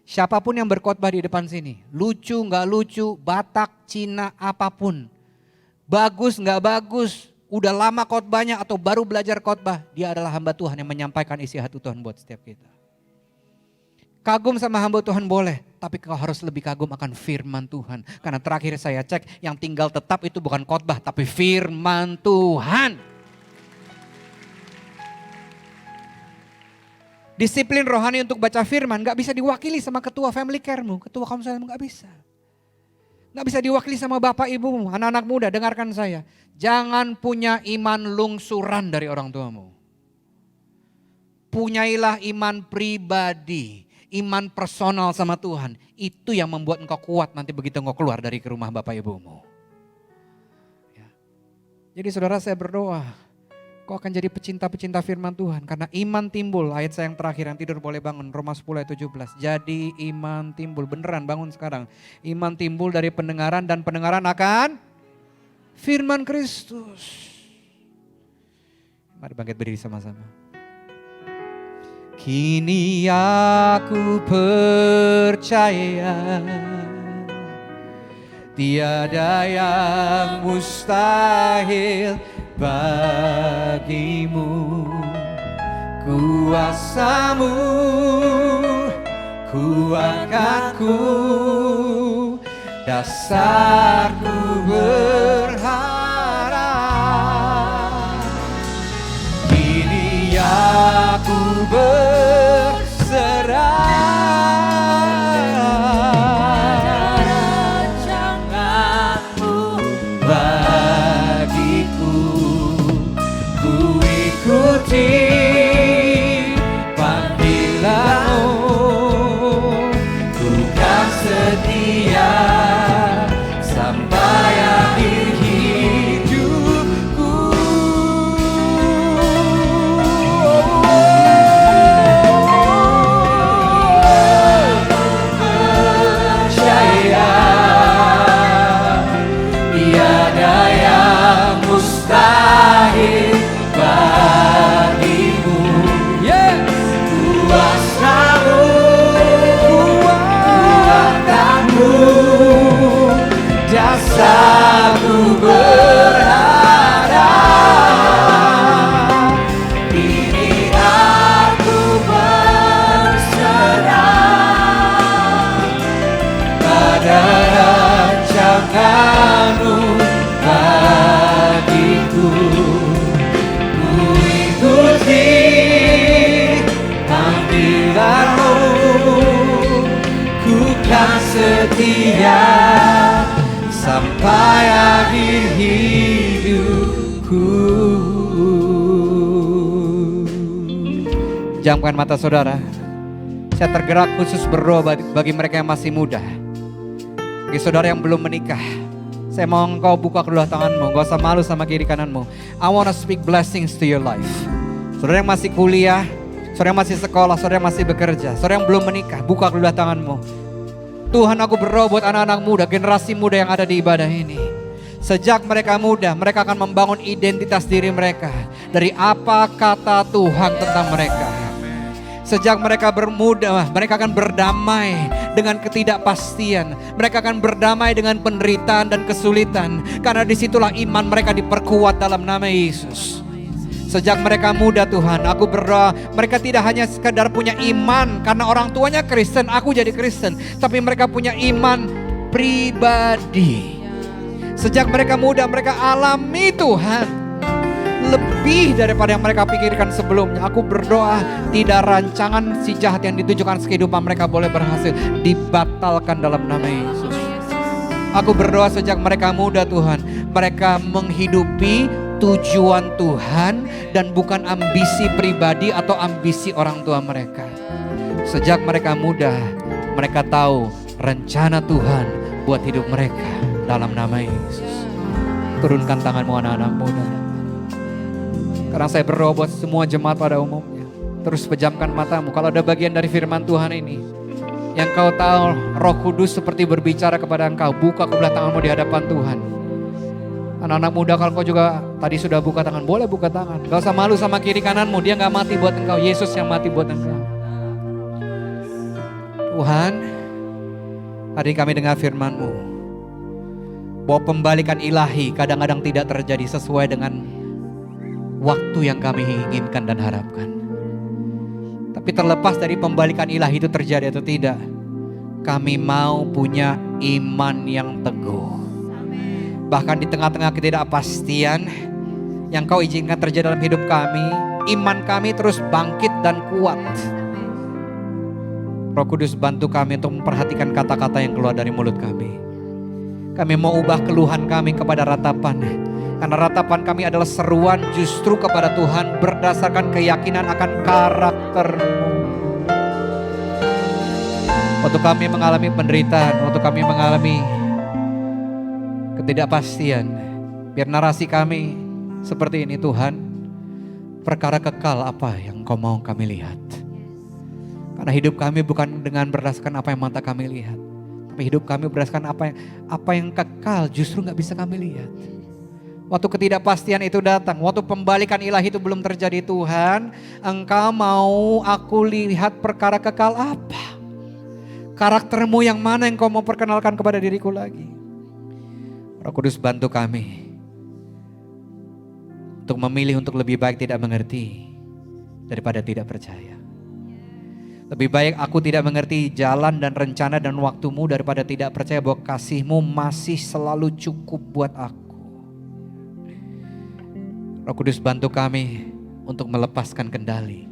Siapapun yang berkhotbah di depan sini, lucu nggak lucu, Batak, Cina, apapun. Bagus nggak bagus, udah lama khotbahnya atau baru belajar khotbah, dia adalah hamba Tuhan yang menyampaikan isi hati Tuhan buat setiap kita. Kagum sama hamba Tuhan boleh, tapi kau harus lebih kagum akan firman Tuhan. Karena terakhir saya cek, yang tinggal tetap itu bukan khotbah, tapi firman Tuhan. Disiplin rohani untuk baca firman gak bisa diwakili sama ketua family care-mu, ketua kaumselmu gak bisa. Gak bisa diwakili sama bapak ibumu, anak-anak muda dengarkan saya. Jangan punya iman lungsuran dari orang tuamu. Punyailah iman pribadi. Iman personal sama Tuhan, itu yang membuat engkau kuat nanti begitu engkau keluar dari ke rumah bapak ibumu. Ya. Jadi saudara saya berdoa, kau akan jadi pecinta-pecinta firman Tuhan. Karena iman timbul, ayat saya yang terakhir yang tidur boleh bangun, Roma 10 ayat 17. Jadi iman timbul, beneran bangun sekarang. Iman timbul dari pendengaran dan pendengaran akan firman Kristus. Mari bangkit berdiri sama-sama. Kini aku percaya tiada yang mustahil bagimu. Kuasamu kuatkanku, dasarku berharap. Kini aku berserah, janganmu bagiku, ku ikuti panggilanmu, ku kan setia sampai akhir Jamkan mata saudara. Saya tergerak khusus berdoa bagi mereka yang masih muda. Bagi saudara yang belum menikah. Saya mau engkau buka kedua tanganmu. Gak usah malu sama kiri kananmu. I wanna speak blessings to your life. Saudara yang masih kuliah, saudara yang masih sekolah, saudara yang masih bekerja, saudara yang belum menikah, buka kedua tanganmu. Tuhan, aku berdoa buat anak-anak muda, generasi muda yang ada di ibadah ini. Sejak mereka muda, mereka akan membangun identitas diri mereka. Dari apa kata Tuhan tentang mereka. Sejak mereka bermuda, mereka akan berdamai dengan ketidakpastian. Mereka akan berdamai dengan penderitaan dan kesulitan. Karena disitulah iman mereka diperkuat dalam nama Yesus. Sejak mereka muda Tuhan, aku berdoa mereka tidak hanya sekadar punya iman karena orang tuanya Kristen, aku jadi Kristen. Tapi mereka punya iman pribadi. Sejak mereka muda, mereka alami Tuhan lebih daripada yang mereka pikirkan sebelumnya. Aku berdoa tidak rancangan si jahat yang ditujukan kehidupan mereka boleh berhasil, dibatalkan dalam nama Yesus. Aku berdoa sejak mereka muda Tuhan, mereka menghidupi tujuan Tuhan dan bukan ambisi pribadi atau ambisi orang tua mereka. Sejak mereka muda, mereka tahu rencana Tuhan buat hidup mereka dalam nama Yesus. Turunkan tanganmu anak-anak muda. Karena saya berdoa buat semua jemaat pada umumnya. Terus pejamkan matamu. Kalau ada bagian dari firman Tuhan ini yang kau tahu Roh Kudus seperti berbicara kepada engkau, buka kedua tanganmu di hadapan Tuhan. Anak-anak muda, kalau kau juga tadi sudah buka tangan, boleh buka tangan. Gak usah malu sama kiri kananmu, dia gak mati buat engkau, Yesus yang mati buat engkau. Tuhan, hari kami dengar firman-Mu bahwa pembalikan ilahi kadang-kadang tidak terjadi sesuai dengan waktu yang kami inginkan dan harapkan. Tapi terlepas dari pembalikan ilahi itu terjadi atau tidak, kami mau punya iman yang teguh. Bahkan di tengah-tengah ketidakpastian yang kau izinkan terjadi dalam hidup kami, iman kami terus bangkit dan kuat. Roh Kudus bantu kami untuk memperhatikan kata-kata yang keluar dari mulut kami. Kami mau ubah keluhan kami kepada ratapan. Karena ratapan kami adalah seruan justru kepada Tuhan berdasarkan keyakinan akan karakter-Mu. Waktu kami mengalami penderitaan, waktu kami mengalami ketidakpastian, biar narasi kami seperti ini, Tuhan, perkara kekal apa yang Kau mau kami lihat. Karena hidup kami bukan dengan berdasarkan apa yang mata kami lihat, tapi hidup kami berdasarkan apa yang kekal justru gak bisa kami lihat. Waktu ketidakpastian itu datang, waktu pembalikan ilahi itu belum terjadi, Tuhan, Engkau mau aku lihat perkara kekal apa? Karakter-Mu yang mana yang Kau mau perkenalkan kepada diriku lagi? Roh Kudus bantu kami untuk memilih untuk lebih baik tidak mengerti daripada tidak percaya. Lebih baik aku tidak mengerti jalan dan rencana dan waktu-Mu daripada tidak percaya bahwa kasih-Mu masih selalu cukup buat aku. Roh Kudus bantu kami untuk melepaskan kendali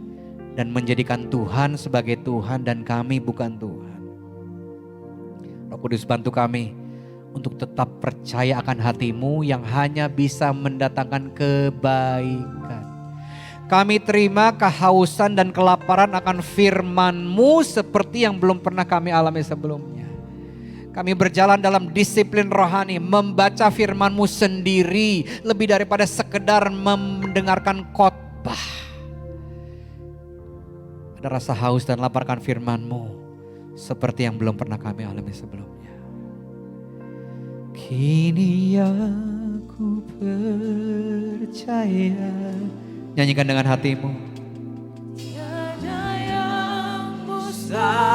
dan menjadikan Tuhan sebagai Tuhan dan kami bukan Tuhan. Roh Kudus bantu kami untuk tetap percaya akan hati-Mu yang hanya bisa mendatangkan kebaikan. Kami terima kehausan dan kelaparan akan firman-Mu seperti yang belum pernah kami alami sebelumnya. Kami berjalan dalam disiplin rohani, membaca firman-Mu sendiri lebih daripada sekedar mendengarkan khotbah. Ada rasa haus dan lapar akan firman-Mu seperti yang belum pernah kami alami sebelumnya. Kini aku percaya. Nyanyikan dengan hatimu. Tiada yang mustahil.